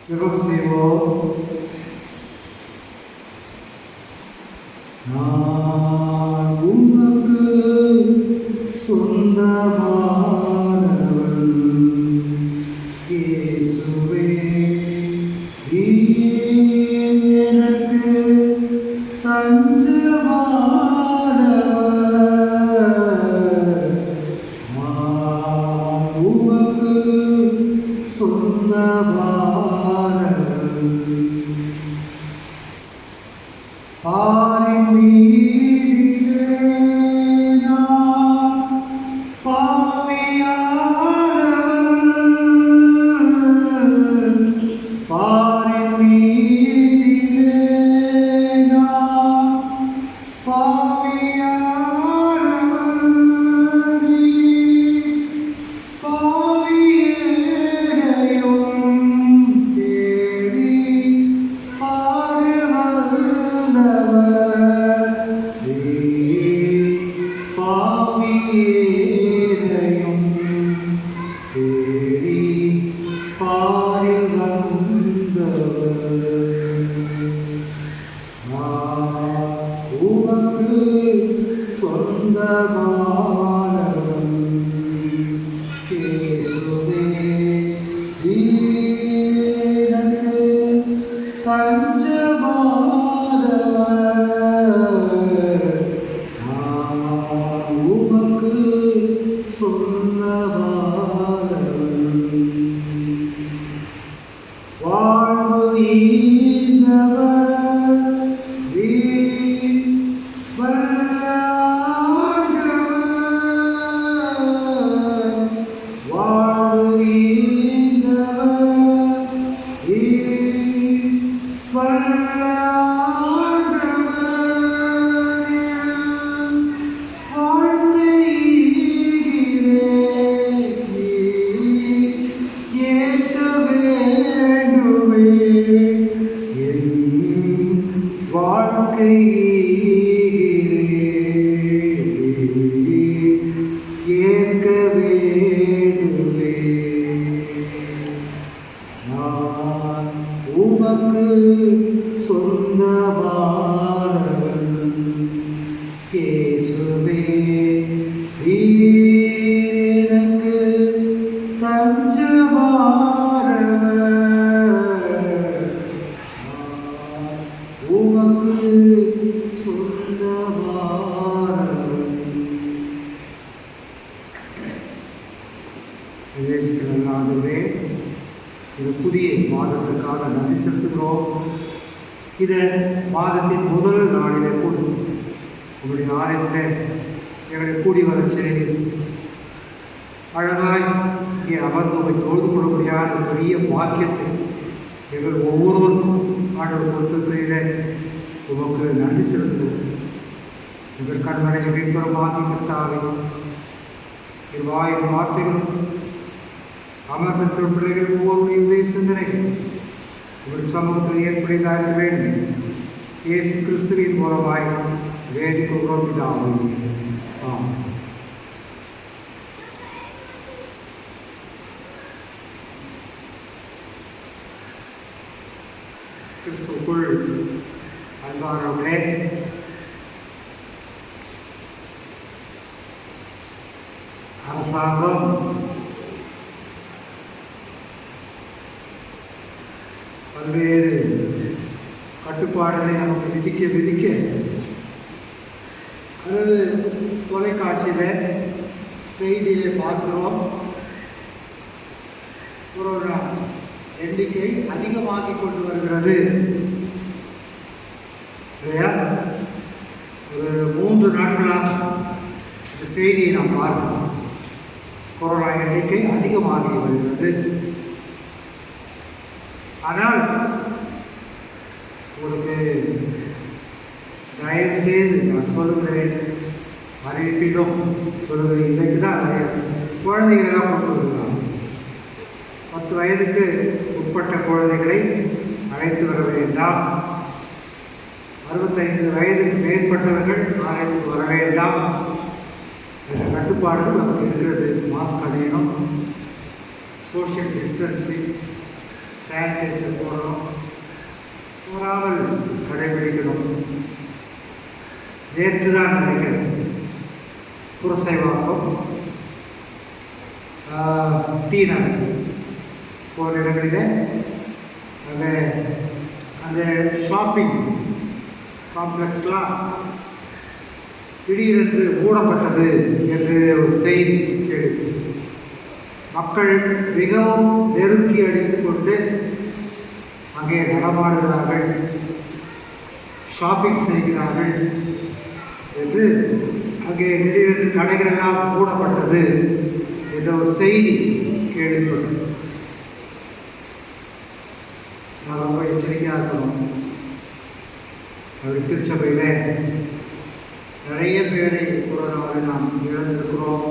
ஜெபம் செய்வோம். நான் உமக்கு சொந்தமானவன் இயேசுவே, நீர் எனக்கு தஞ்சமானவர். நான் உமக்கு சொந்தமானவன். பாரின் மீதிலே நான் பாவியானவன். பாரின் மீதிலே நான் பாவியானவன். பாவியேனையும் தேடி பாரில் வந்தவர். பாவியேனையும் தேடி பாரில் வந்தவர். உமக்கு சொந்தமானவன் இயேசுவே, நீர் எனக்கு தஞ்சமானவர். நான் உமக்கு சொந்தமானவன். வாழ்வு ஈந்தவர் நீர் வல்ல ஆண்டவர். வாழ்வு ஈந்தவர் நீர் வல்ல ஆண்டவர். வாழ்த்தை ஈகிறேன் நீர் ஏற்க வேண்டுமே. என் வாழ்க்கை ஏற்க வேண்டுமே. நான் உமக்கு சொந்தமானவன் இயேசுவே, நீர் எனக்கு தஞ்சமானவர். நான் உமக்கு சொந்தமானவன். ஆண்டவரே, இது புதிய மாதத்திற்காக நன்றி செலுத்துகிறோம். இதை மாதத்தின் முதல் நாளிலே கூடி உங்களுடைய ஆலயத்தில் எங்களை கூடி வர செய்து அழகாய் இங்கே அமர்ந்து உங்களை தொழுது கொள்ளக்கூடியான பெரிய பாக்கியத்தை எங்கள் ஒவ்வொருவருக்கும் ஆண்டவர் கொடுத்திருக்கிறீர்களே, உமக்கு நன்றி செலுத்துகிறோம். எங்கள் கண்மனை மீன்புறமாகி கர்த்தாவே, என் வாயின் வார்த்தைகளும் அமர்ந்திருக்கிற பிள்ளைகள் ஒவ்வொருடைய சிந்தனைகள் உங்கள் சமூகத்தில் ஏற்படுத்தா இருக்க வேண்டும். இயேசு கிறிஸ்துவின் மூலமாய் வேண்டிக் கொள்கிறோம் பிதாவே. ஆமென். கிறிஸ்துவுக்குள் அன்பானவர்களே, அரசாங்கம் பல்வேறு கட்டுப்பாடுகளை நமக்கு விதிக்க அது தொலைக்காட்சியில் செய்தியிலே பார்க்கிறோம். கொரோனா எண்ணிக்கை அதிகமாகிக் கொண்டு வருகிறது இல்லையா? ஒரு 3 நாட்களாக இந்த செய்தியை நாம் பார்க்கிறோம். கொரோனா எண்ணிக்கை அதிகமாகி வருகிறது. ஆனால் உங்களுக்கு தயவுசெய்து நான் சொல்லுகிறேன், அறிவிப்பிலும் சொல்லுகிறேன். இன்றைக்கு தான் நிறைய குழந்தைகளெல்லாம் கொண்டு வருகிறாங்க. 10 வயதுக்கு உட்பட்ட குழந்தைகளை அழைத்து வர வேண்டாம். 65 வயதுக்கு மேற்பட்டவர்கள் ஆலயத்துக்கு வர வேண்டாம் என்ற கட்டுப்பாடுகள் நமக்கு இருக்கிறது. மாஸ்க் அணியணும், சோஷியல் டிஸ்டன்சிங், சானிடைசர் போடணும், போராமல் கடைபிடிக்கணும். நேற்று தான் நினைக்கிறேன் புரசைவாக்கம் டீனர் போகிற இடங்களில் அங்கே அந்த ஷாப்பிங் காம்ப்ளெக்ஸ்லாம் திடீரென்று மூடப்பட்டது என்று ஒரு செய்தி கேள்வி. மக்கள் மிகவும் நெருக்கி அடித்து கொண்டு அங்கே நடமாடுகிறார்கள், ஷாப்பிங் செய்கிறார்கள் என்று அங்கே திடீரென்று கடைகளெல்லாம் மூடப்பட்டது என்ற ஒரு செய்தி கேள்விப்பட்டது. நான் ரொம்ப எச்சரிக்கையாக இருக்கணும். அப்படி திருச்சபையில் நிறைய பேரை கொரோனாவில் நாம் இழந்திருக்கிறோம்.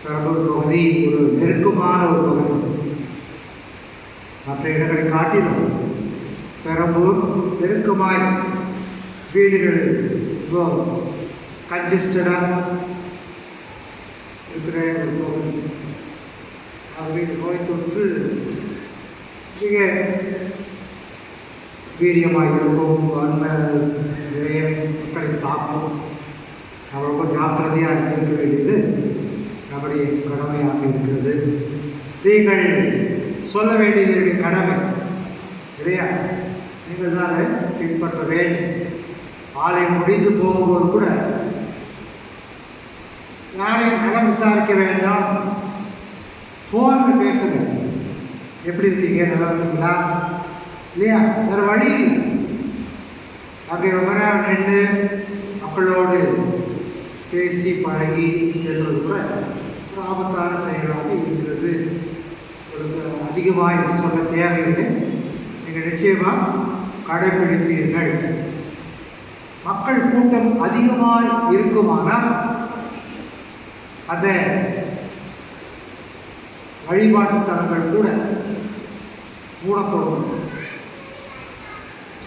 பெரம்பூர் பகுதி ஒரு நெருக்கமான ஒரு பகுதி, மற்ற இடங்களை காட்டிலும் பெரம்பூர் நெருக்கமாய் வீடுகள் ரொம்ப கன்ஜஸ்டடாக இருக்கிற ஒரு பகுதி. ஆகவே நோய் தொற்று மிக வீரியமாக இருக்கும், அன்பை நிறைய மக்களை தாக்கும். நம்ம ரொம்ப ஜாக்கிரதையாக இருக்க வேண்டியது நம்முடைய கடமையாக இருக்கிறது. நீங்கள் சொல்ல வேண்டியது கடமை இல்லையா? நீங்கள் தான் அதை பின்பற்ற வேண்டும். ஆலயம் முடிந்து போகும்போது கூட யாரையும் நலம் விசாரிக்க வேண்டாம், ஃபோனில் பேசுங்க. எப்படி இருக்கீங்க, நல்லா இருக்கீங்களா இல்லையா? வேறு வழி இல்லை. அங்கே ரொம்ப நேரம் நின்று மக்களோடு பேசி பழகி செல்வது கூட ஒரு ஆபத்தான செயலாக இருக்கிறது. உங்களுக்கு அதிகமாக சொல்ல தேவையில்லை, நீங்கள் நிச்சயமாக கடைபிடிப்பீர்கள். மக்கள் கூட்டம் அதிகமாக இருக்குமானால் அந்த வழிபாட்டு தலங்கள் கூட மூடப்படும்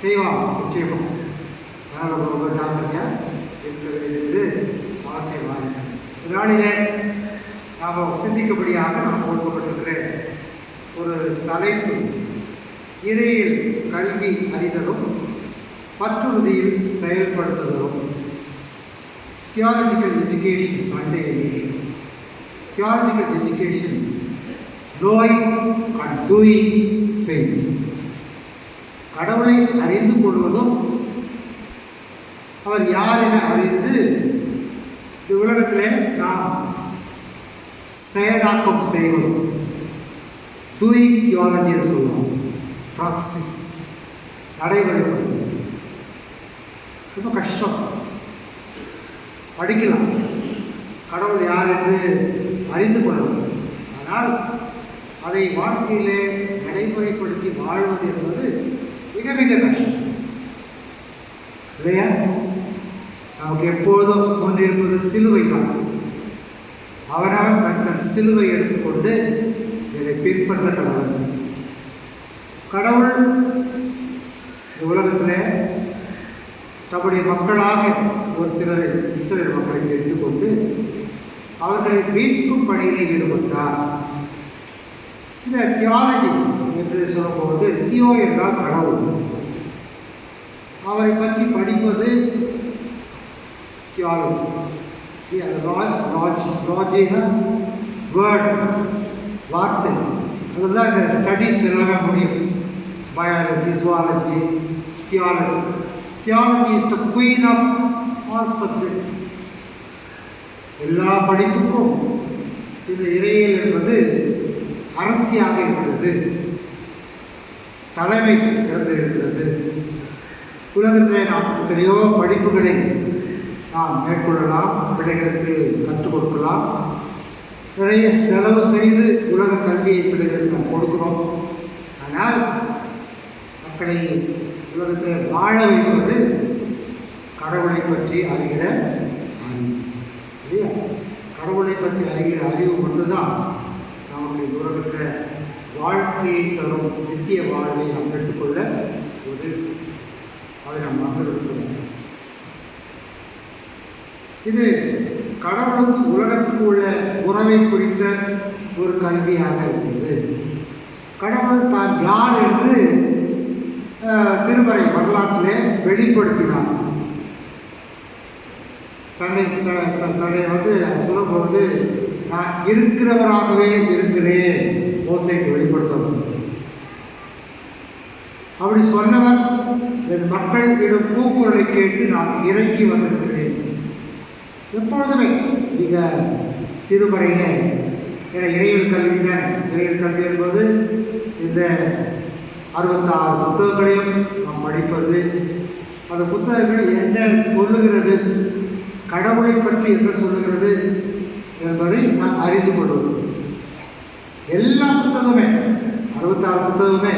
செய்வாங்க நிச்சயமாக. அதனால் ரொம்ப ஜாக்கிரதையாக இருக்க வேண்டியது அவசியமாக. நாளிலே நாம் சிந்திக்கபடியாக நாம் கொடுக்கப்பட்டிருக்கிற ஒரு தலைப்பு இறையில் கல்வி அறிதலும் பற்றுறுதியில் செயல்படுத்துதலும். Theological education Sunday theological education knowing and doing faith. கடவுளை அறிந்து கொள்வதும் அவர் யார் என அறிந்து இந்த உலகத்திலே நாம் செயலாக்கம் செய்வதும் டூயிங் தியாலஜின்னு சொல்லுவோம். ப்ராக்சிஸ் நடைமுறைப்படுத்தும் ரொம்ப கஷ்டம். படிக்கலாம், கடவுள் யார் என்று அறிந்து கொள்ளலாம். ஆனால் அதை வாழ்க்கையிலே நடைமுறைப்படுத்தி வாழ்வது என்பது மிக மிக கஷ்டம் இல்லையா? நமக்கு எப்போதும் கொண்டிருப்பது சிலுவை தான். அவனவன் தன் சிலுவை எடுத்துக்கொண்டு இதை பின்பற்ற கடவுள். கடவுள் இந்த உலகத்தில் தம்முடைய மக்களாக ஒரு சிலரை இஸ்ரவேல் மக்களை தெரிந்து கொண்டு அவர்களை மீட்கும் பணியில் ஈடுபட்டார். இந்த தியாலஜி என்று சொல்லும்போது தியோ என்றால் கடவுள், அவரை பற்றி படிப்பது தியாலஜி. லாஜினா வேர்ட், வார்த்தை, அதெல்லாம் இந்த ஸ்டடீஸ் எல்லாமே முடியும். Biology, zoology, theology. Theology is the queen of all subject. எல்லா படிப்புக்கும் இந்த இறையியல் என்பது அரசியாக இருக்கிறது, தலைமை இடத்தில் இருக்கிறது. உலகத்திலே நாம் எத்தனையோ படிப்புகளை நாம் மேற்கொள்ளலாம், பிள்ளைகளுக்கு கற்றுக் கொடுக்கலாம். நிறைய செலவு செய்து உலக கல்வியை பிள்ளைகளுக்கு நாம் கொடுக்கிறோம். ஆனால் மக்களை உலகத்தில் வாழ வைப்பது கடவுளை பற்றி அறிகிற அறிவு இல்லையா? கடவுளை பற்றி அறிகிற அறிவு மட்டும்தான் நமக்கு உலகத்தில் வாழ்க்கையை தரும் நித்திய வாழ்வை நாம் பெற்றுக்கொள்ள உதவி. அதை நாம் மறந்துவிட்டோம். இது கடவுளுக்கு உலகத்துக்கு உள்ள உறவை குறித்த ஒரு கல்வியாக இருக்கிறது. தான் யார் என்று திருமறை வரலாற்றிலே வெளிப்படுத்தினார். தன்னை சொல்லும்போது நான் இருக்கிறவராகவே இருக்கிறேன் மோசேக்கு வெளிப்படுத்தவும். அப்படி சொன்னவர் என் மக்களிடம் கூக்குரலை கேட்டு நான் இறங்கி வந்திருக்கிறேன். எப்பொழுதுமே மிக திருமறையில இறையல் கல்வி தான். இறையல் கல்வி என்பது இந்த 66 புத்தகங்களையும் நாம் படிப்பது. அந்த புத்தகங்கள் என்ன சொல்லுகிறது, கடவுளை பற்றி என்ன சொல்லுகிறது என்பதை நாம் அறிந்து கொள்வோம். எல்லா புத்தகமே 66 புத்தகமே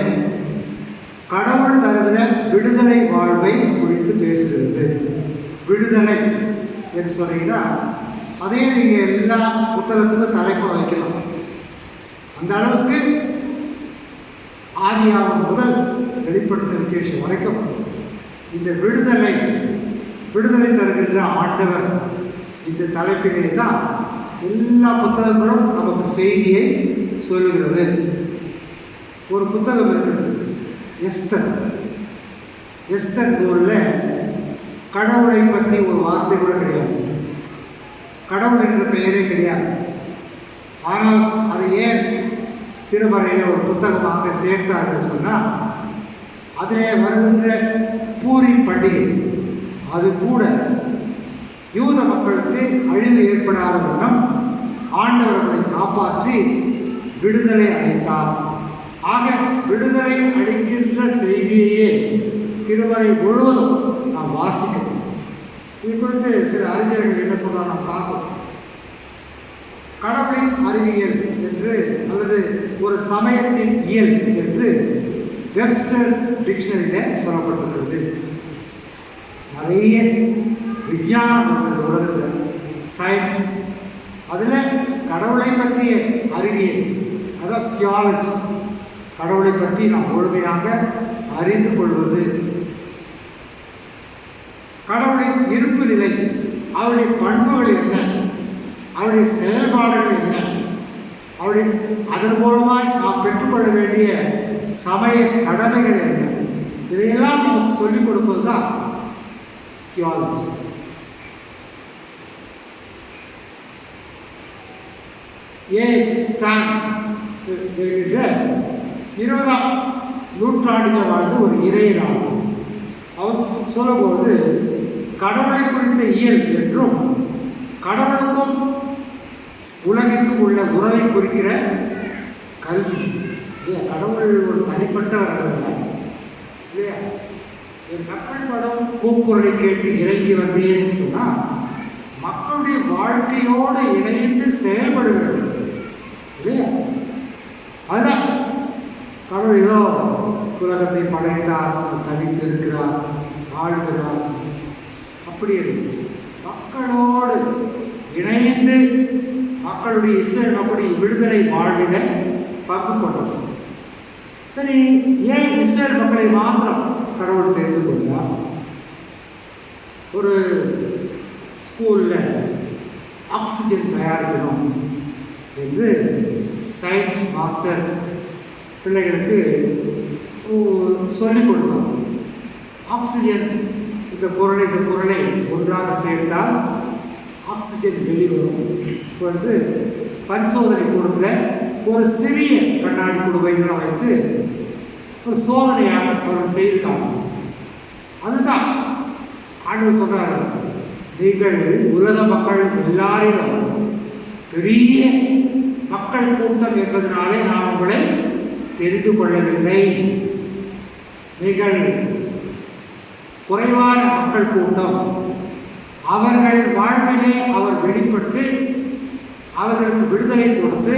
கடவுள் தருகிற விடுதலை வாழ்வை குறித்து பேசுகிறது. விடுதலை என்று சொன்னீங்கன்னா அதே நீங்கள் எல்லா புத்தகத்துக்கும் தலைப்பை வைக்கலாம். அந்த அளவுக்கு ஆதியாகமம் முதல் வெளிப்படுத்த விசேஷம் வரைக்கும் இந்த விடுதலை தருகின்ற ஆண்டவர் இந்த தலைப்பிலே தான் எல்லா புத்தகங்களும் நமக்கு செய்தியை சொல்லுகிறது. ஒரு புத்தகம் இருக்கிறது, எஸ்தர் நூலில் கடவுளை பற்றி ஒரு வார்த்தை கூட கிடையாது. கடவுள் என்ற பெயரே கிடையாது. ஆனால் அதை ஏன் திருமறையில் ஒரு புத்தகமாக சேர்த்தார்கள் சொன்னால், அதிலே வருகின்ற பூரி பண்டிகை அது கூட யூத மக்களுக்கு அழிவு ஏற்படாத வண்ணம் ஆண்டவர்களை காப்பாற்றி விடுதலை அளித்தார். ஆக விடுதலை அளிக்கின்ற செய்தியையே திருமறை முழுவதும் நாம் வாசிக்கிறோம். இது குறித்து சில அறிஞர்கள் என்ன சொல்றாங்க நாம் பார்ப்போம். கடவுளின் அறிவியல் என்று அல்லது ஒரு சமயத்தின் இயல் என்று வெப்ஸ்டர்ஸ் டிக்ஷனரியில் சொல்லப்பட்டிருக்கிறது. நிறைய விஞ்ஞானம் இந்த உலகத்தில் சயின்ஸ், அதில் கடவுளை பற்றிய அறிவியல், அதாவது தியாலஜி, கடவுளை பற்றி நாம் முழுமையாக அறிந்து கொள்வது, கடவுளின் இருப்பு நிலை, அவருடைய பண்புகள் என்ன, அவருடைய செயல்பாடுகள் என்ன, அவருடைய அதன் மூலமாய் நாம் பெற்றுக்கொள்ள வேண்டிய சமய கடமைகள் என்ன, இதையெல்லாம் நமக்கு சொல்லிக் கொடுப்பது தான் தியாலஜி. என்கிற 20ஆம் நூற்றாண்டில் வாழ்ந்த ஒரு இறையனாகும். அவர் சொல்லும்போது கடவுளை குறித்த இயல் என்றும் கடவுளுக்கும் உலகிற்கும் உள்ள உறவை குறிக்கிற கல்வி. கடவுள் ஒரு தனிப்பட்டவர் அல்ல இல்லையா? மக்கள் படம் கூக்குரலை கேட்டு இறங்கி வந்தேன்னு சொன்னால் மக்களுடைய வாழ்க்கையோடு இணைந்து செயல்படுகிறது இல்லையா? அதுதான் கடவுள் ஏதோ உலகத்தை படைத்தார், தனித்து இருக்கிறார், வாழ்கிறார், அப்படி இருக்கு. மக்களோடு இணைந்து மக்களுடைய இஸ்ரேல் அப்படி விடுதலை வாழ்வில பங்கு கொண்டது. சரி, ஏன் இஸ்ரேல் மக்களை மாத்திரம் கடவுள் தெரிந்து கொண்டார்? ஒரு ஸ்கூலில் ஆக்சிஜன் தயாரிக்கணும் என்று சயின்ஸ் மாஸ்டர் பிள்ளைகளுக்கு சொல்லிக் கொடுத்தோம். ஆக்சிஜன் இந்த பொருளை ஒன்றாக சேர்த்தால் ஆக்சிஜன் வெளிவரும் வந்து பரிசோதனை கொடுக்குற ஒரு சிறிய கண்ணாடி குடும்பங்களை வைத்து ஒரு சோதனையாக அவர்கள் செய்திருக்காங்க. அதுதான் ஆண்டவர் சொல்றாரு, நீங்கள் உலக மக்கள் எல்லாரிலும் பெரிய மக்கள் கூட்டம் என்பதனாலே நான் உங்களை தெரிந்து கொள்ளவில்லை. நீங்கள் குறைவான மக்கள் கூட்டம், அவர்கள் வாழ்விலே அவர் வெளிப்பட்டு அவர்களுக்கு விடுதலை கொடுத்து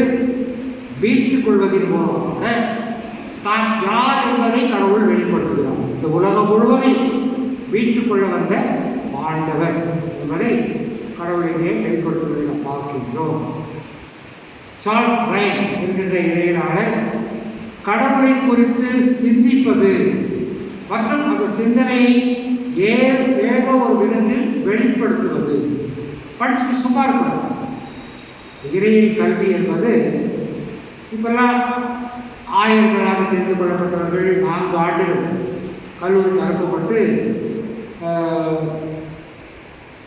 மீட்டுக் கொள்வதன் மூலமாக தான் யார் என்பதை கடவுள் வெளிப்படுத்துகிறார். இந்த உலகம் முழுவதை மீட்டுக் கொள்ள வந்த ஆண்டவர் என்பதை கடவுளிலே வெளிப்படுத்துவதை பார்க்கின்றோம். சார்ல்ஸ் ரைன் என்கின்ற இளைஞராளர் கடவுளை குறித்து சிந்திப்பது மற்றும் அந்த சிந்தனையை ஏதோ ஒரு விதத்தில் வெளிப்படுத்துவது, படிச்சுட்டு சும்மா இருக்கிறது. இறையின் கல்வி என்பது இப்பெல்லாம் ஆயர்களாக தெரிந்து கொள்ளப்பட்டவர்கள் 4 ஆண்டுகள் கல்லூரிக்கு அனுப்பப்பட்டு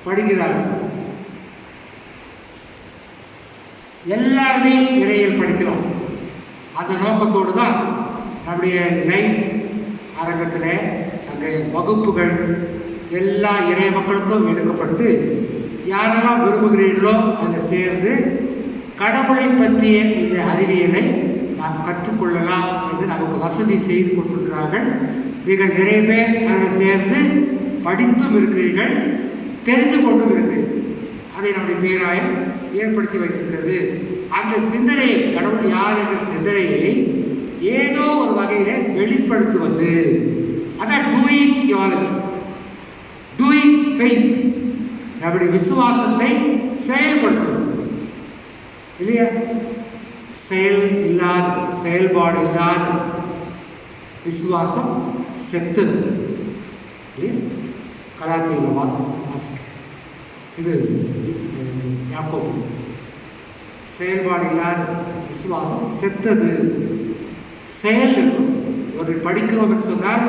படிக்கிறார்கள். எல்லாருமே இறையியல் படிக்கிறோம். அந்த நோக்கத்தோடு தான் நம்முடைய லைன் அரங்கத்தில் அங்கே வகுப்புகள் எல்லா இறை மக்களுக்கும் எடுக்கப்பட்டு யாரெல்லாம் விரும்புகிறீர்களோ அங்கே சேர்ந்து கடவுளை பற்றிய இந்த அறிவியலை நாம் கற்றுக்கொள்ளலாம் என்று நமக்கு வசதி செய்து கொடுத்திருக்கிறார்கள். நீங்கள் நிறைய பேர் அதில் சேர்ந்து படித்தும் இருக்கிறீர்கள், தெரிந்து கொண்டும் இருக்கிறீர்கள். அதை நம்முடைய பேராயம் ஏற்படுத்தி வைத்திருக்கிறது. அந்த சிந்தனை, கடவுள் யார் என்ற சிந்தனையை ஏதோ ஒரு வகையில் வெளிப்படுத்துவது, அதான் டூயிங் தியாலஜி, டூயிங் ஃபெய்த். நம்முடைய விசுவாசத்தை செயல்படுத்துவது இல்லையா? செயல்பாடு இல்லாத விசுவாசம் செத்தது. கலாத்தியில் வாசிக்க இது யாக்கோபு. செயல்பாடு இல்லாத விசுவாசம் செத்தது. செயல் இருக்கும். ஒரு படிக்கிறோம் என்று சொன்னால்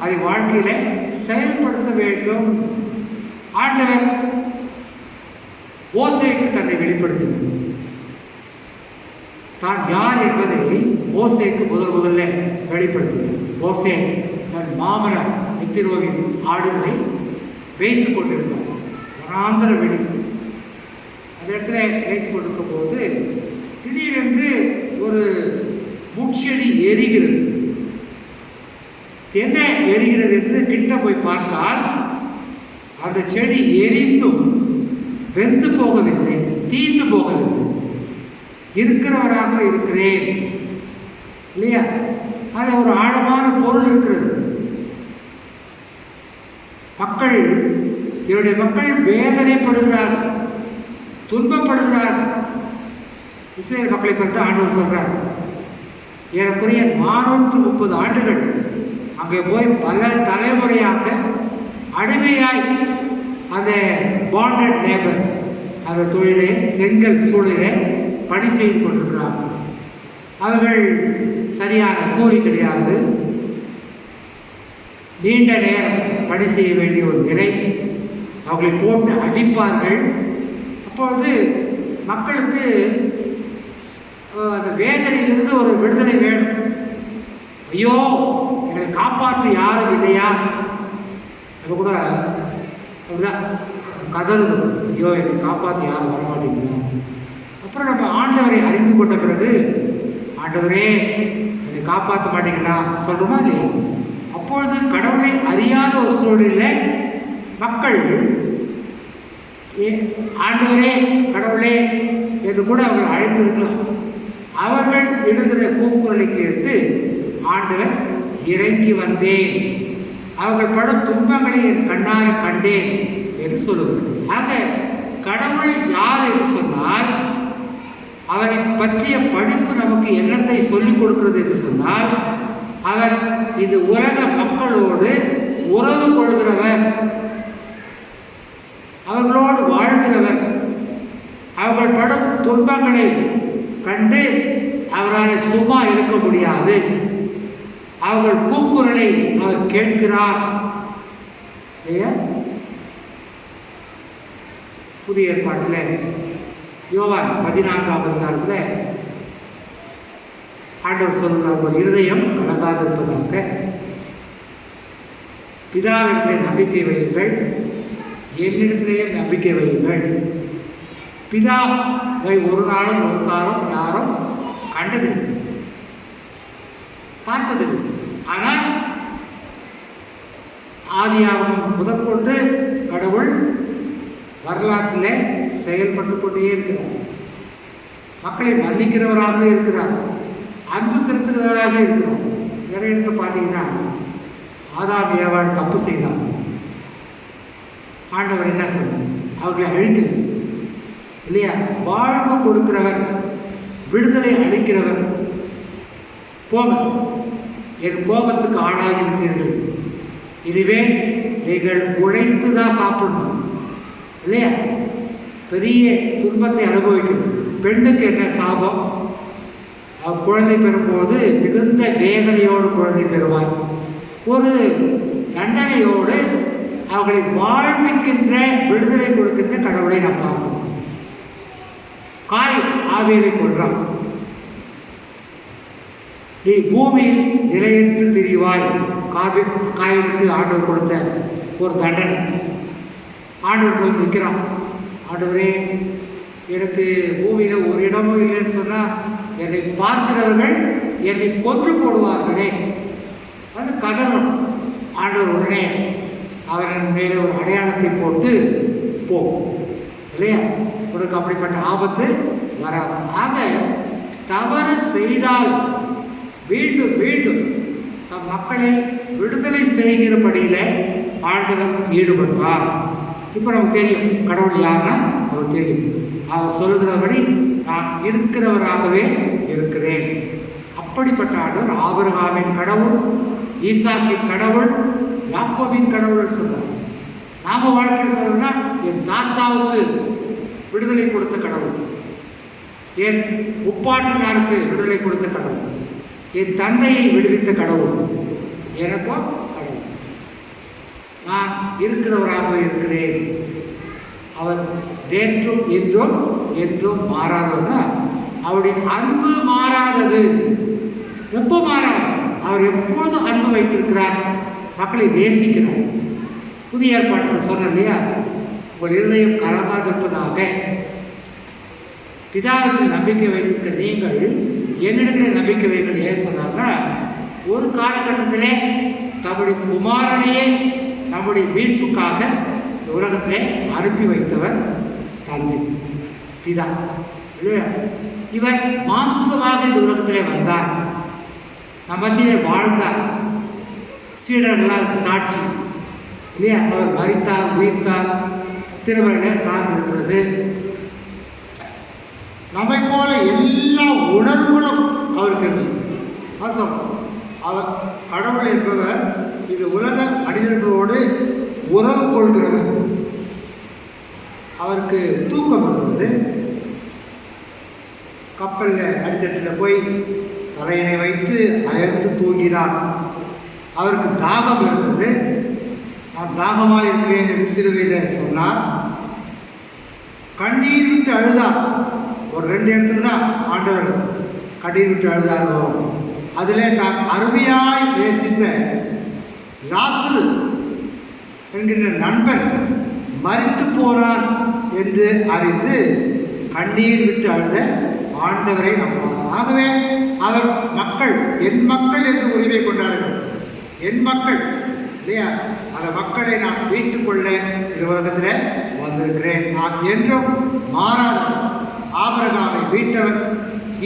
அதை வாழ்க்கையில செயல்படுத்த வேண்டும். ஆண்டவர் மோசேக்கு தன்னை வெளிப்படுத்தினார். தான் யார் என்பதை மோசேக்கு முதல்ல வெளிப்படுத்தினார். மோசே தன் மாமனார் எத்திரோவின் ஆடுகளை வைத்துக் கொண்டிருந்தார். வனாந்தர வெளி அந்த இடத்துல வைத்துக் கொண்டிருக்கும் போது திடீரென்று ஒரு முட்செடி எரிகிறது. என்ன எரிகிறது என்று கிட்ட போய் பார்த்தால் அந்த செடி எரிந்தும் வெந்து போகவில்லை, தீந்து போகவில்லை. இருக்கிறவராக இருக்கிறேன் இல்லையா? அதில் ஒரு ஆழமான பொருள் இருக்கிறது. என்னுடைய மக்கள் வேதனைப்படுகிறார்கள், துன்பப்படுகிறார்கள். இஸ்ரேல் மக்களை பற்றி ஆண்டவர் சொல்றார். ஏறக்குறைய 430 ஆண்டுகள் அங்கே போய் பல தலைமுறையாக அடிமையாய் அந்த பாண்டட் லேபர், அந்த தொழிலை செங்கல் சூழலை பணி செய்து கொண்டிருக்கிறார்கள். அவர்கள் சரியான கூலி கிடையாது, நீண்ட நேரம் பணி செய்ய வேண்டிய ஒரு நிலை. அவர்களை போட்டு அடிப்பார்கள். அப்பொழுது மக்களுக்கு அந்த வேதனையிலிருந்து ஒரு விடுதலை வேணும். ஐயோ, எங்களை காப்பாற்ற யாரும் இல்லையா? அது கூட அப்படிதான் கதறுது. ஐயோ, எங்களை காப்பாற்ற யாரும் வரமாட்டீங்களா? அப்புறம் நம்ம ஆண்டவரை அறிந்து கொண்ட பிறகு, ஆண்டவரே என்னை காப்பாற்ற மாட்டீங்களா சொல்றோமா இல்லையா? அப்பொழுது கடவுளை அறியாத ஒரு சூழலில் மக்கள் ஆண்டவரே கடவுளே என்று கூட அவர்கள் அழைத்திருக்கலாம். அவர்கள் எழுதுகிற கூக்குரலை கேட்டு ஆண்டவர் இறங்கி வந்தேன், அவர்கள் படும் துன்பங்களை என் கண்ணார கண்டேன் என்று சொல்லுவார்கள். ஆக கடவுள் யார் என்று சொன்னால், அவரை பற்றிய படிப்பு நமக்கு என்னத்தை சொல்லிக் கொடுக்கிறது என்று சொன்னால், அவர் இது உலக மக்களோடு உறவு கொள்கிறவர், அவர்களோடு வாழ்கிறவர். அவர்கள் படும் துன்பங்களை கண்டு அவரால் சும்மா இருக்க முடியாது. அவர்கள் கூக்குரலை அவர் கேட்கிறார். புதிய ஏற்பாட்டில் யோவான் 14ஆம் அதிகாரத்தில் ஆண்டவர் சொல்கிறார், ஒரு இருதயம் கலங்காதிருப்பதாக பிதாவிடத்திலே நம்பிக்கை வையுங்கள், என்னிடத்திலேயே நம்பிக்கை வையுங்கள். பிதாவை ஒரு நாளும் ஒரு காலம் யாரும் கண்டது பார்த்தது. ஆனால் ஆதியாகமம் முதற்கொண்டு கடவுள் வரலாற்றிலே செயல்பட்டு கொண்டே இருக்கிறார். மக்களை மன்னிக்கிறவராகவே இருக்கிறார், அன்பு செலுத்துகிறவராக இருக்கிறார். நிறைய இடத்துல பார்த்தீங்கன்னா ஆதாம் ஏவாள் தப்பு செய்தார். ஆண்டவர் என்ன சொல்றார்? அவர்களை அழிக்கிறார் இல்லையா? வாழ்வு கொடுக்கிறவர், விடுதலை அளிக்கிறவர். போங்க, என் கோபத்துக்கு ஆளாகி விட்டீர்கள், இதுவே நீங்கள் உழைத்து தான் சாப்பிடணும் இல்லையா? பெரிய துன்பத்தை அனுபவிக்கணும். பெண்ணுக்கு என்ன சாபம்? குழந்தை பெறும்போது மிகுந்த வேதனையோடு குழந்தை பெறுவார். ஒரு தண்டனையோடு அவர்களை வாழ்விக்கின்ற விடுதலை கொடுக்கின்ற கடவுளை நாம் பார்த்தோம். காய் ஆவியலை கொன்றான். நீ பூமியில் நிலையற்று திரிவாய். காயினுக்கு ஆண்டவர் கொடுத்த ஒரு தண்டனை. ஆண்டவர்கள் நிற்கிறான். ஆண்டவரே, எனக்கு பூமியில் ஒரு இடமும் இல்லைன்னு சொன்னால் என்னை பார்க்கிறவர்கள் என்னை கொன்று போடுவார்களே. அது கதறும். ஆண்டவர் உடனே அவரின் மேலே ஒரு அடையாளத்தை போட்டு போ இல்லையா, உனக்கு அப்படிப்பட்ட ஆபத்து வராது. ஆக தவறு செய்தால் மீண்டும் மீண்டும் தம் மக்களை விடுதலை செய்கிறபடியில் ஆண்டவர் ஈடுபடுவார். இப்போ நமக்கு தெரியும் கடவுள் யாருன்னா அவர் தெரியும். அவர் சொல்லுகிறபடி நான் இருக்கிறவராகவே இருக்கிறேன். அப்படிப்பட்ட ஆண்டவர் ஆபிரகாமின் கடவுள், ஈசாக்கின் கடவுள், யாக்கோபின் கடவுள் சொல்றார். நாம வாழ்க்கையில் சொல்லணும்னா என் தாத்தாவுக்கு விடுதலை கொடுத்த கடவுள், என் முப்பாட்டினாருக்கு விடுதலை கொடுத்த கடவுள், என் தந்தையை விடுவித்த கடவுள், எனக்கும் கடவுள். நான் இருக்கிறவராகவே இருக்கிறேன். அவர் நேற்றும் இன்றும் என்றும் மாறாதவர்னா அவருடைய அன்பு மாறாதது. எப்போ மாறாது? அவர் எப்போதும் அன்பு வைத்திருக்கிறார், மக்களை நேசிக்கிறார். புதிய ஏற்பாட்டில் சொன்ன இல்லையா, உங்கள் இருதயம் கலமாக இருப்பதாக பிதாவிற்கு நம்பிக்கை வைத்திருக்க நீங்கள் என்னிடத்திலே நம்பிக்கை வைங்கள். ஏன் சொன்னார்னா, ஒரு காலகட்டத்திலே தம்முடைய குமாரனையே நம்முடைய மீட்புக்காக உலகத்திலே அனுப்பி வைத்தவர் தந்தை பிதா இல்லையா. இவர் மாம்சமாக இந்த உலகத்திலே வந்தார், நம் மத்தியிலே வாழ்ந்தார். சீடர்கள் அதுக்கு சாட்சி இல்லையா. அவர் மரித்தார், உயிர்த்தார், திருமண சார்ந்திருக்கிறது. நம்மை போல எல்லா உணர்வுகளும் அவருக்கு இருக்கு. அவர் கடவுள் என்பவர் இது உலக மனிதர்களோடு உறவு கொள்கிறவர். அவருக்கு தூக்கம் இருந்தது. கப்பலில் அடித்தட்டில் போய் தலையினை வைத்து அயர்ந்து தூங்கினார். அவருக்கு தாகம் இருந்தது. நான் தாகமாக இருக்கிறேன் என்று சிறுவையில் சொன்னார். கண்ணீர் விட்டு அழுதார். ஒரு 2 இடத்துல தான் ஆண்டவர் கண்ணீர் விட்டு அழுதாரோ. அதில் நான் அருமையாய் நேசித்த லாசரு என்கின்ற நண்பன் மரித்து போனான் என்று அறிந்து கண்ணீர் விட்டு அழுத ஆண்டவரை நம்பினார். ஆகவே அவர் மக்கள், என் மக்கள் என்று உரிமை கொண்டாடுகிறார். என் மக்கள் இல்லையா, அந்த மக்களை நான் மீட்டுக் கொள்ள இந்த உலகத்தில் வந்திருக்கிறேன். நான் என்றும் மாறாதவர். ஆபிரகாமை மீட்டவர்,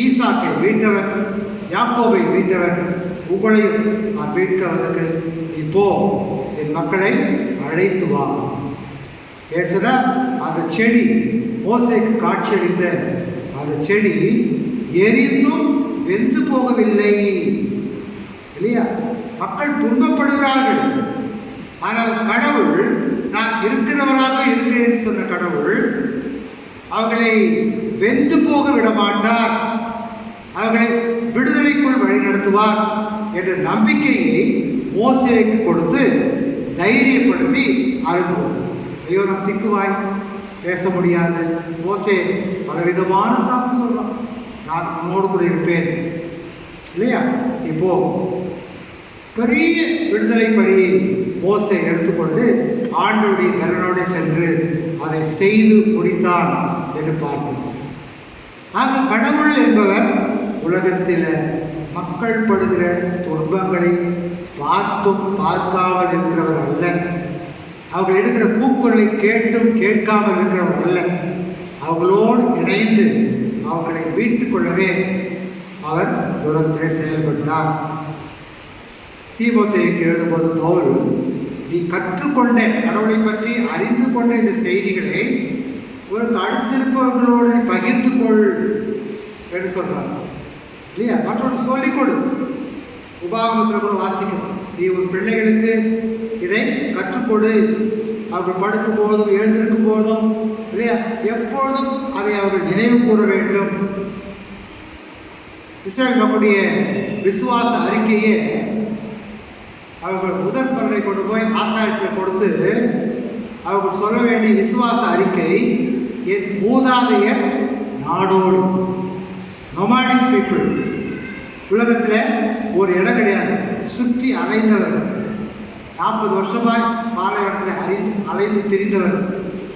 ஈசாக்கை மீட்டவர், யாக்கோபை மீட்டவர். உங்களையும் நான் மீட்க இப்போ என் மக்களை அழைத்து வா. ஏசுனா அந்த செடி மோசேக்கு காட்சியளித்த அந்த செடி எரிந்தும் வெந்து போகவில்லை இல்லையா. மக்கள் துன்பப்படுகிறார்கள். ஆனால் கடவுள் நான் இருக்கிறவராக இருக்கிறேன் சொன்ன கடவுள் அவர்களை வெந்து போக விடமாட்டார், அவர்களை விடுதலைக்குள் வழிநடத்துவார் என்ற நம்பிக்கையை மோசேக்கு கொடுத்து தைரியப்படுத்தி அனுப்புவார். ஐயோ, நான் திக்குவாய் பேச முடியாது. மோசே பலவிதமான சாப்பிட்டு சொல்றான், நான் உன்னோடு கூட இருப்பேன் இல்லையா. இப்போ பெரிய விடுதலை பணியை மோசே எடுத்துக்கொண்டு ஆண்டோடைய கருணோடு சென்று அதை செய்து முடித்தான் என்று பார்க்கிறோம். ஆக கடவுள் என்பவர் உலகத்தில் மக்கள் படுகிற துன்பங்களை பார்த்தும் பார்க்காமல் இருக்கிறவர் அல்ல. அவர்கள் எடுக்கிற கூக்குரலை கேட்டும் கேட்காமல் இருக்கிறவர் அல்ல. அவர்களோடு இணைந்து அவர்களை மீட்டுக் கொள்ளவே அவர் தூரத்திலே செயல்பட்டார். தீமோத்தேயுக்கு எழுதும்போது பவுல், நீ கற்றுக்கொண்ட கடவுளை பற்றி அறிந்து கொண்ட இந்த செய்திகளை உனக்கு அடுத்திருப்பவர்களோடு நீ பகிர்ந்து கொள் என்று சொல்றார் இல்லையா. மற்றொரு சொல்லிக் கொடு. உபாகமத்தில் கூட வாசிக்கணும், நீ உன் பிள்ளைகளுக்கு இதை கற்றுக்கொடு. அவர்கள் படுக்கும் போதும் எழுந்திருக்கும் போதும் இல்லையா, எப்பொழுதும் அதை அவர்கள் நினைவு கூற வேண்டும். இஸ்ரேல் மக்களுடைய விசுவாச அறிக்கையே அவர்கள் முதற் பலனை கொண்டு போய் ஆசாரியத்தில் கொடுத்து அவர்கள் சொல்ல வேண்டிய விசுவாச அறிக்கை, என் மூதாதையர் நாடோடு நொமாடிக் பீப்புள், உலகத்தில் ஒரு இடம் கிடையாது, சுற்றி அலைந்தவர்கள், 40 வருஷமாய் பாலைவனத்தில் அலைந்து திரிந்தவர்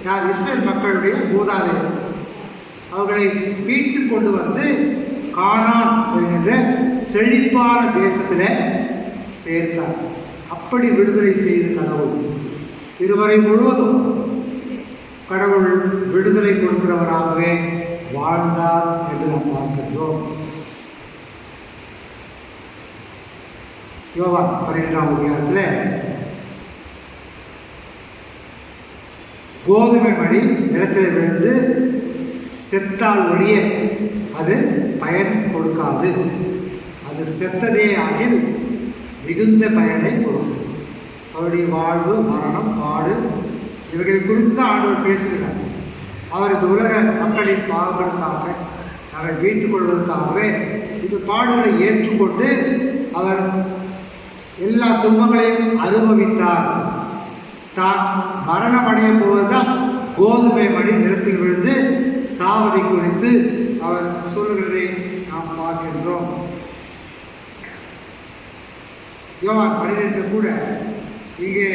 யார்? இஸ்ரேல் மக்களுடைய மூதாதையர். அவர்களை மீட்டு கொண்டு வந்து கானான் என்கின்ற செழிப்பான தேசத்தில் சேர்த்தார். அப்படி விடுதலை செய்த கடவுள் திருமறை முழுவதும் கடவுள் விடுதலை கொடுக்கிறவராகவே வாழ்ந்தார் என்று நாம் பார்க்கின்றோம். யோவான் 12ஆம் அதிகாரத்தில் கோதுமை மணி நிலத்தில் விழுந்து செத்தால் ஒழிய அது பயன் கொடுக்காது, அது செத்ததே ஆகில் மிகுந்த பயனை கொடுக்கும். அவருடைய வாழ்வு, மரணம், பாடு இவைகளை குறித்து தான் ஆண்டவர் பேசுகிறார். அவர் இந்த உலக மக்களின் பாவங்களுக்காக அவரை மீட்டுக் கொள்வதற்காகவே இந்த பாடுகளை ஏற்றுக்கொண்டு அவர் எல்லா துன்பங்களையும் அனுபவித்தார். தான் மரணமடைய போவதுதான் கோதுமை மணி நிலத்தில் விழுந்து சாவதை குறித்து அவர் சொல்லுகிறதை நாம் பார்க்கின்றோம். யோவான் 12 கூட இங்கே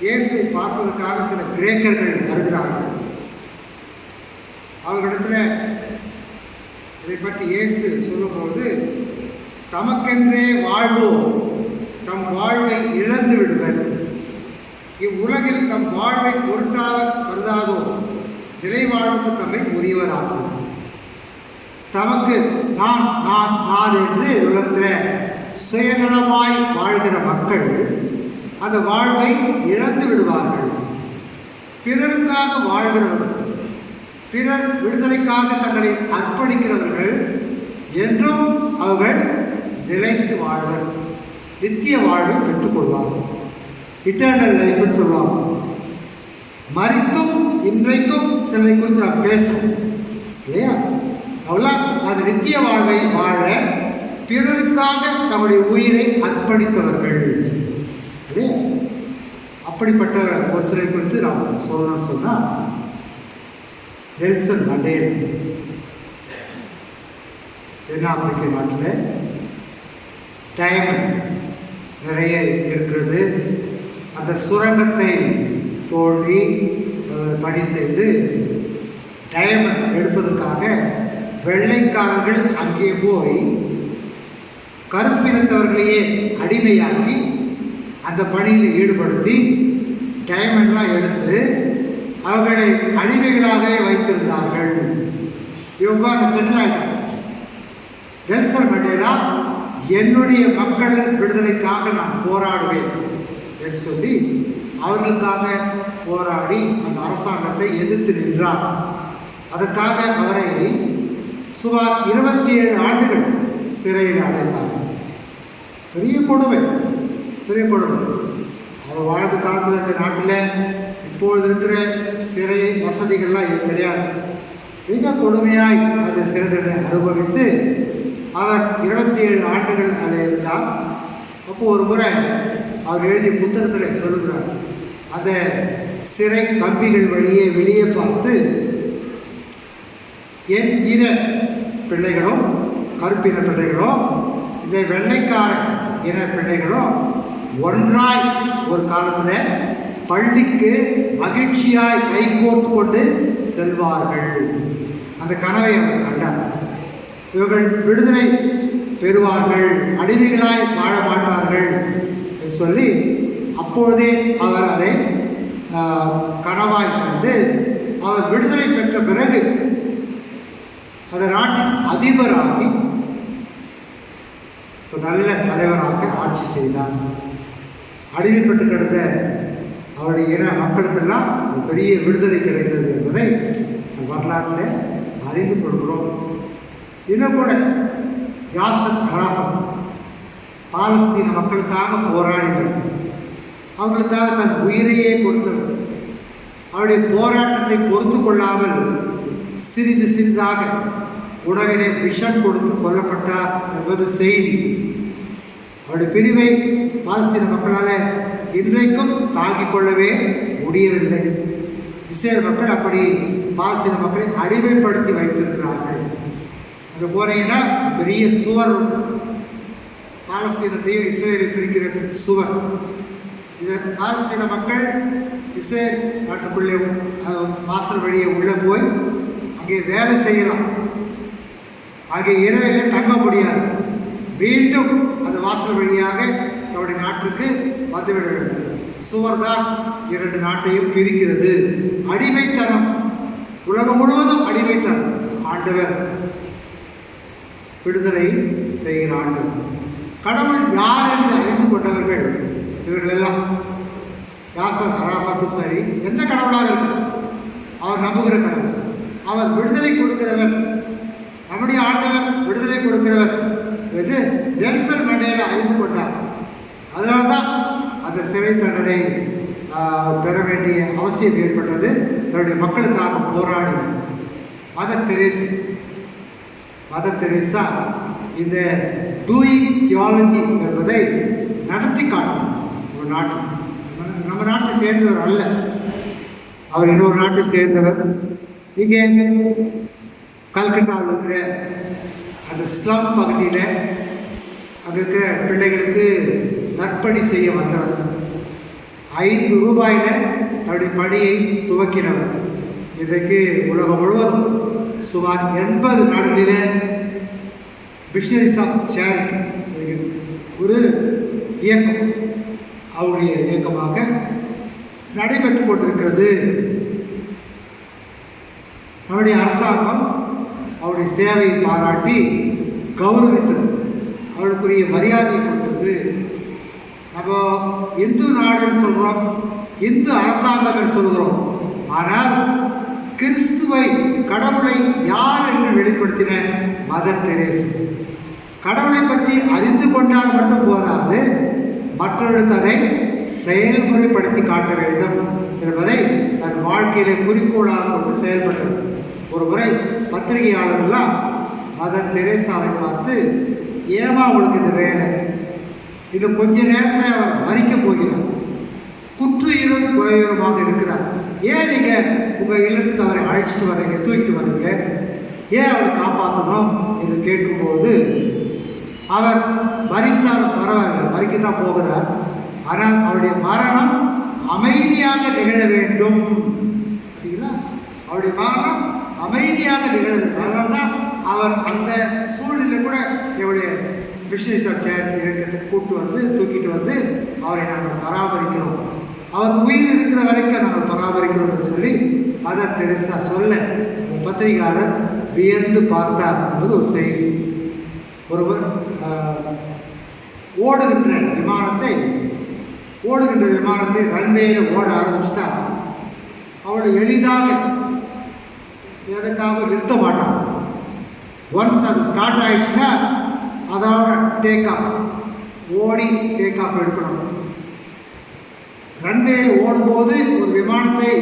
இயேசுவை பார்ப்பதற்காக சில கிரேக்கர்கள் வருகிறார்கள். அவர்களிடத்தில் இதை பற்றி இயேசு சொல்லும்போது, தமக்கென்றே வாழ்வோ தம் வாழ்வை இழந்து விடுவர், இவ்வுலகில் தம் வாழ்வை பொருட்டாக கருதாதோ நிலை வாழ்வுக்கு தம்மை உரியவராகும். தமக்கு நான் நான் நான் என்று உலகத்தில் சுயநலமாய் வாழ்கிற மக்கள் அந்த வாழ்வை இழந்து விடுவார்கள். பிறருக்காக வாழ்கிறவர்கள், பிறர் விடுதலைக்காக தங்களை அர்ப்பணிக்கிறவர்கள் என்றும் அவர்கள் நிலைத்து வாழ்வர், நித்திய வாழ்வை பெற்றுக்கொள்வார்கள். இட்டர்னல் லைஃப்னு சொல்லுவாங்க. மரித்தும் இன்றைக்கும் சிலரை குறித்து நாம் பேசுவோம் இல்லையா? அவெல்லாம் அந்த நித்திய வாழ்வை வாழ பிறருக்காக தம்முடைய உயிரை அர்ப்பணித்தவர்கள் இல்லையா? அப்படிப்பட்ட ஒரு சிலை குறித்து நாம் சொல்லணும்னு சொன்னால், நெல்சன் மண்டேலா தென்னாப்பிரிக்க நாட்டில் டைமண்ட் நிறைய இருக்கிறது. அந்த சுரங்கத்தை தோண்டி பணி செய்து டைமண்ட் எடுப்பதற்காக வெள்ளைக்காரர்கள் அங்கே போய் கருப்பினத்தவர்களையே அடிமையாக்கி அந்த பணியில் ஈடுபடுத்தி டைமண்ட்லாம் எடுத்து அவர்களை அடிமைகளாகவே வைத்திருந்தார்கள். இவங்க அங்கே செட்டில் ஆகிட்டாங்க. நெல்சன் மண்டேலா என்னுடைய மக்கள் விடுதலைக்காக நான் போராடுவேன் என்று சொல்லி அவர்களுக்காக போராடி அந்த அரசாங்கத்தை எதிர்த்து நின்றார். அதற்காக அவரை சுமார் 27 ஆண்டுகள் சிறையில் அடைத்தார். பெரிய கொடுமை, பெரிய கொடுமை. அவர் வாழ்ந்த காலத்தில் இந்த நாட்டில் இப்பொழுது இருக்கிற சிறை வசதிகள்லாம் கிடையாது. மிக கொடுமையாய் அந்த சிறை தண்டனை அனுபவித்து அவர் 27 ஆண்டுகள் அதில் இருந்தார். அப்போது ஒரு முறை அவர் எழுதிய புத்தகத்தில் சொல்லுகிறார், அந்த சிறை கம்பிகள் வழியே வெளியே பார்த்து என் இன பிள்ளைகளும் கருப்பின பிள்ளைகளும் இந்த வெள்ளைக்கார இன பிள்ளைகளும் ஒன்றாய் ஒரு காலத்தில் பள்ளிக்கு மகிழ்ச்சியாய் கைகோர்த்து கொண்டு செல்வார்கள். அந்த கனவை அவர் கண்டார். இவர்கள் விடுதலை பெறுவார்கள், அடிமைகளாய் வாழ மாட்டார்கள் என்று சொல்லி அப்பொழுதே அவர் அதை கனவாய் கண்டு அவர் விடுதலை பெற்ற பிறகு அந்த நாட்டின் அதிபராகி ஒரு நல்ல தலைவராக ஆட்சி செய்தார். அடிமைப்பட்டு கிடந்த அவருடைய இன மக்களுக்கெல்லாம் ஒரு பெரிய விடுதலை கிடைத்தது என்பதை வரலாற்றில் அறிந்து கொள்கிறோம். இன்னும் கூட யாசர் அராஃபத் பாலஸ்தீன மக்களுக்காக போராடினார். அவர்களுக்காக தன் உயிரையே கொடுத்தவர். அவருடைய போராட்டத்தை பொறுத்து கொள்ளாமல் சிறிது சிறிதாக உணவிலே விஷம் கொடுத்து கொல்லப்பட்டார் என்பது செய்தி. அவருடைய பிரிவை பாலஸ்தீன மக்களால் இன்றைக்கும் தாங்கிக் கொள்ளவே முடியவில்லை. இஸ்ரேல் மக்கள் அப்படி பாலஸ்தீன மக்களை அடிமைப்படுத்தி வைத்திருக்கிறார்கள். அங்கே போனீங்கன்னா பெரிய சுவர், பாலஸ்தீனத்தையும் இஸ்ரேலை பிரிக்கிற சுவர். இதை பாலஸ்தீன மக்கள் இஸ்ரேல் நாட்டுக்குள்ளே வாசல் வழியை உள்ளே போய் அங்கே வேலை செய்யலாம். அங்கே இரவிலே தங்க முடியாது. மீண்டும் அந்த வாசல் வழியாக அவருடைய நாட்டுக்கு வந்துவிட வேண்டும். சுவர் தான் இரண்டு நாட்டையும் பிரிக்கிறது. அடிமைத்தனம், உலகம் முழுவதும் அடிமைத்தனம். ஆண்டவர் விடுதலை செய்கிற ஆண்டவர். கடவுள் யார் என்று அறிந்து கொண்டவர்கள் இவர்களெல்லாம். யாசர் அராபத்து சரி, எந்த கடவுளாக இருக்கும், அவர் நம்புகிற கடவுள். அவர் விடுதலை கொடுக்கிறவர், நம்முடைய ஆண்டவர் விடுதலை கொடுக்கிறவர் என்று நெல்சன் மண்டேலா அறிந்து கொண்டார். அதனால தான் அந்த சிறை தண்டனை பெற வேண்டிய அவசியம் ஏற்பட்டது. தன்னுடைய மக்களுக்காக போராடினார். மதர் தெரேசா இந்த டூயிங் தியாலஜி என்பதை நடத்தி காட்டணும். ஒரு நாட்டில், நம்ம நாட்டை சேர்ந்தவர் அல்ல, அவர் இன்னொரு நாட்டை சேர்ந்தவர். இங்கே கல்கட்டாவில் இருக்கிற அந்த ஸ்லம் பகுதியில் அங்கே இருக்கிற பிள்ளைகளுக்கு நற்பணி செய்ய வந்தவர். 5 ரூபாயில் தன்னுடைய பணியை துவக்கினவர். இன்றைக்கு உலகம் முழுவதும் சுமார் 80 நாடுகளில் மிஷனரிஸ் ஆஃப் சேரிட்டி ஒரு இயக்கம், அவருடைய இயக்கமாக நடைபெற்று கொண்டிருக்கிறது. நம்முடைய அரசாங்கம் அவருடைய சேவையை பாராட்டி கௌரவித்தது, அவளுக்குரிய மரியாதையை கொடுத்தது. நம்ம இந்து நாடுன்னு சொல்கிறோம், இந்து அரசாங்கம் சொல்கிறோம். ஆனால் கிறிஸ்துவை, கடவுளை யார் என்று வெளிப்படுத்தின மதர் தெரேசா. கடவுளை பற்றி அறிந்து கொண்டால் மட்டும் போதாது, மற்றவர்களுக்கு அதை செயல்முறைப்படுத்தி காட்ட வேண்டும் என்பதை தன் வாழ்க்கையிலே குறிக்கோளாக கொண்டு செயல்பட்டது. ஒரு முறை பத்திரிகையாளர்கள்லாம் மதர் தெரேசாவை பார்த்து, ஏமா உங்களுக்கு இந்த வேலை, இன்னும் கொஞ்ச நேரத்தில் அவர் மறிக்கப் போகிறார், குற்றுயிரும் குறையுமாக இருக்கிறார், ஏன் நீங்கள் உங்கள் இல்லத்துக்கு அவரை அழைச்சிட்டு வரீங்க, தூக்கிட்டு வரீங்க, ஏன் அவரை காப்பாற்றணும் என்று கேட்கும்போது, அவர் மறித்தாலும் பரவாயில்ல, மறிக்கத்தான் போகிறார், ஆனால் அவருடைய மரணம் அமைதியாக நிகழ வேண்டும். சரிங்களா? அவருடைய மரணம் அமைதியாக நிகழ வேண்டும். அதனால தான் அவர் அந்த சூழ்நிலை கூட என்னுடைய மிஷனரிஸ் ஆஃப் சேரிட்டி இயக்கத்தை தூக்கிட்டு வந்து அவரை நாங்கள் பராமரிக்கிறோம், அவர் உயிர் இருக்கிற வரைக்கும் நாங்கள் பராமரிக்கிறோம் என்று சொல்லி மதர் தெரேசா சொல்ல பத்திரிகையாளர் வியந்து பார்த்தார் என்பது ஒரு செய்தி. ஒருவர் ஓடுகின்ற விமானத்தை ரன்வேயில் ஓட ஆரம்பிச்சுட்டா அவளை எளிதாக எதுக்காக நிறுத்த மாட்டான். ஒன்ஸ் அது ஸ்டார்ட் ஆயிடுச்சுன்னா அதோட டேக் ஆஃப் எடுக்கணும். ரன்வேயில் ஓடும்போது ஒரு விமானத்தை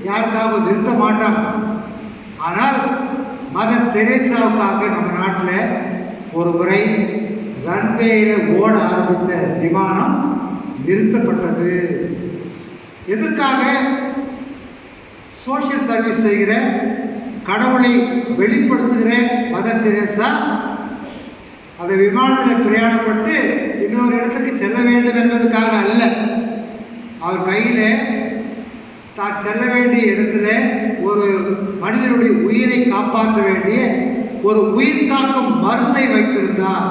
யாருக்காக நிறுத்த மாட்டான். ஆனால் மதர் தெரேசாவுக்காக நம்ம நாட்டில் ஒரு முறை ரன்வேயில் ஓட ஆரம்பித்த விமானம் நிறுத்தப்பட்டது. எதற்காக? சோஷியல் சர்வீஸ் செய்கிற, கடவுளை வெளிப்படுத்துகிற மதர் தெரேசா அந்த விமானத்தில் பிரயாணப்பட்டு இன்னொரு இடத்துக்கு செல்ல வேண்டும் என்பதற்காக அல்ல. அவர் கையில் தான் செல்ல வேண்டிய இடத்துல ஒரு மனிதனுடைய உயிரை காப்பாற்ற வேண்டிய ஒரு உயிர் காக்கும் மருந்தை வைத்திருந்தார்.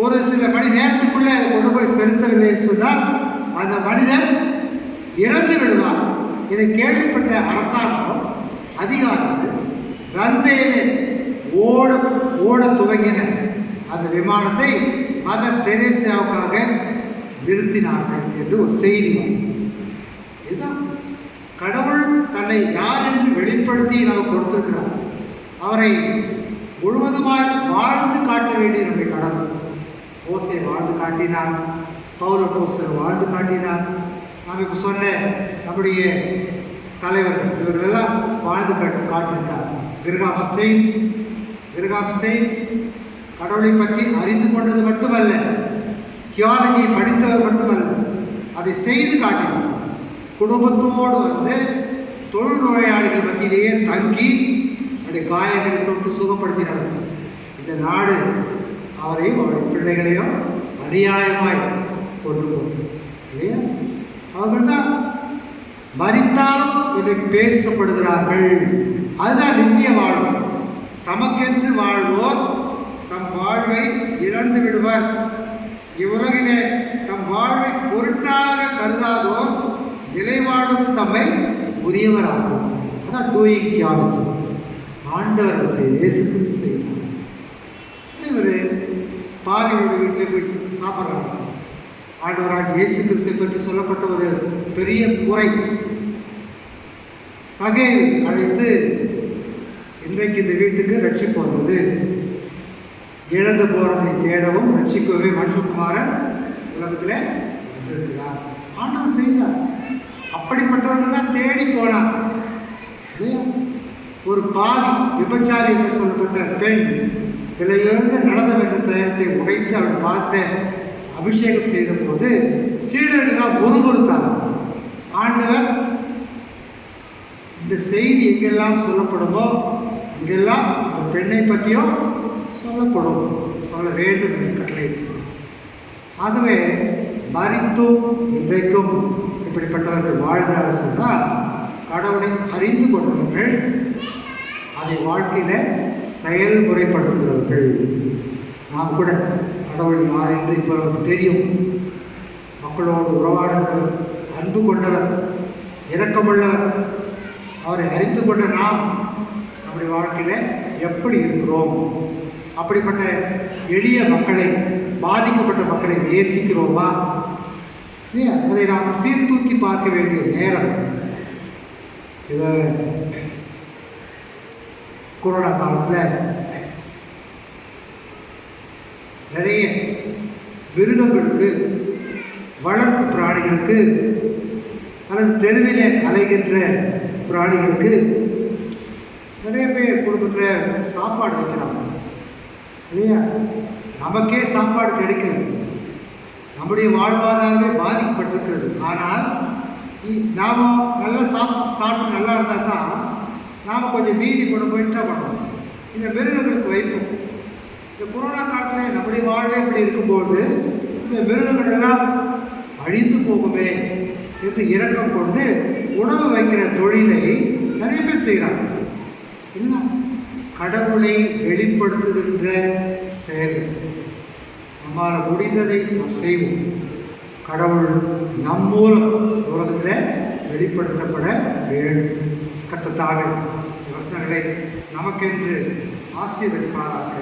ஒரு சில மணி நேரத்துக்குள்ளே அதை கொண்டு போய் செலுத்தவில்லை சொன்னால் அந்த மனிதன் இறந்து விடுவார். இதை கேள்விப்பட்ட அரசாங்கம் அதிகாரிகள் ரன்வேயில் ஓட துவங்கின அந்த விமானத்தை மதர் தெரேசாவுக்காக நிறுத்தினார்கள் என்று ஒரு செய்தி வாசி. இதுதான் கடவுள் தன்னை யார் என்று வெளிப்படுத்தி நமக்கு கொடுத்திருக்கிறார். அவரை முழுவதுமாய் வாழ்ந்து காட்ட வேண்டிய நம்முடைய கடவுள். மோசே வாழ்ந்து காட்டினார், பவுல் அப்போஸ்தலர் வாழ்ந்து காட்டினார், நாம் இப்போ சொன்ன நம்முடைய தலைவர்கள் இவர்களெல்லாம் வாழ்ந்து காட்டியிருக்கார். கிரகாம் ஸ்டெயின்ஸ் விர்காம் ஸ்டெயின்ஸ் கடவுளை பற்றி அறிந்து கொண்டது மட்டுமல்ல, தியாலஜி படித்தவர் மட்டுமல்ல, அதை செய்து காட்டினார். குடும்பத்தோடு வந்து தொழுநோயாளிகள் மத்தியிலேயே தங்கி அதை காயங்களை தொட்டு சுகப்படுத்தினார். இந்த நாடு அவரையும் அவருடைய பிள்ளைகளையும் அநியாயமாய் கொண்டு போனார் இல்லையா? அவர்கள் தான் மரித்தாலும் இன்றைக்கு பேசப்படுகிறார்கள். அதுதான் நித்திய வாழ்வு. தமக்கென்று வாழ்வோர் தம் வாழ்வை இழந்து விடுவர். இவ்வுலகிலே தம் வாழ்வை பொருட்டாக கருதாதோர் நிலைவாழும் தம்மை உரியவராகுவார். அதான் டூயிங் தியாலஜி. ஆண்டவர் இயேசு கிறிஸ்து செய்தார். இவர் பாவியோட வீட்டில் போய் சாப்பிட்றாங்க. ஆண்டவராக இயேசு கிறிஸ்துவை பற்றி சொல்லப்பட்ட ஒரு பெரிய குறை. சகேவை அழைத்து, இன்றைக்கு இந்த வீட்டுக்கு ரட்சிப்பு வந்தது, இழந்து போனதை தேடவும் ரட்சிக்கவே மனுஷகுமாரன் உலகத்தில் வந்திருக்கிறார். ஆண்டவர் செய்தார். அப்படிப்பட்டவர்கள் தான் தேடி போனார். ஒரு பாவி விபச்சாரி என்று சொல்லப்பட்ட பெண் விலையுயர்ந்த நடனம் என்ற தயத்தை உடைத்து அவள் பார்த்து அபிஷேகம் செய்த போது சீடர்கள் ஒருவருத்தார். ஆண்டவர் இந்த செய்தி எங்கெல்லாம் சொல்லப்படுமோ இங்கெல்லாம் இந்த பெண்ணை பற்றியும் சொல்லப்படும், சொல்ல வேண்டும் என்று கட்டளை. ஆகவே மரித்தும் இன்றைக்கும் இப்படிப்பட்டவர்கள் வாழ்கிறார்கள் சொன்னால், கடவுளை அறிந்து கொண்டவர்கள், அதை வாழ்க்கையில செயல்முறைப்படுத்துகிறவர்கள். நாம் கூட கடவுள் யார் என்று இப்போ நமக்கு தெரியும். மக்களோடு உறவாடுகிறவர், அன்பு கொண்டவர், இரக்கமுள்ளவர். அவரை அறிந்து கொண்ட நாம் நம்முடைய வாழ்க்கையில எப்படி இருக்கிறோம்? அப்படிப்பட்ட எளிய மக்களை, பாதிக்கப்பட்ட மக்களை நேசிக்கிறோமா? அதை நாம் சீர்தூக்கி பார்க்க வேண்டிய நேரம். இதை கொரோனா காலத்தில் நிறைய மிருகங்களுக்கு, வளர்ப்பு பிராணிகளுக்கு அல்லது தெருவிலே அலைகின்ற பிராணிகளுக்கு நிறைய பேர் குடும்பத்தில் சாப்பாடு வைக்கிறாங்க இல்லையா? நமக்கே சாப்பாடு கிடைக்கல, நம்முடைய வாழ்வாதாரமே பாதிக்கப்பட்டிருக்கிறது. ஆனால் நாம் நல்லா சாப்பிட்டு நல்லா இருந்தால் தான் நாம் கொஞ்சம் மீதி கொண்டு போயிட்டா பண்ணணும். இந்த மிருகங்களுக்கு வைப்போம். இந்த கொரோனா காலத்தில் நம்முடைய வாழ்வே இப்படி இருக்கும்போது இந்த மிருகங்கள் எல்லாம் அழிந்து போகுமே என்று இரக்கம் கொண்டு உணவு வைக்கிற தொழிலை நிறைய பேர் செய்கிறாங்க. இல்லை, கடவுளை வெளிப்படுத்துகின்ற செயல். நம்மால் முடிந்ததை நாம் செய்வோம். கடவுள் நம் மூலம் உலகத்தில் வெளிப்படுத்தப்பட வேண்டும். கர்த்தர் வசனங்களை நமக்கென்று ஆசீர்வதிப்பாராக.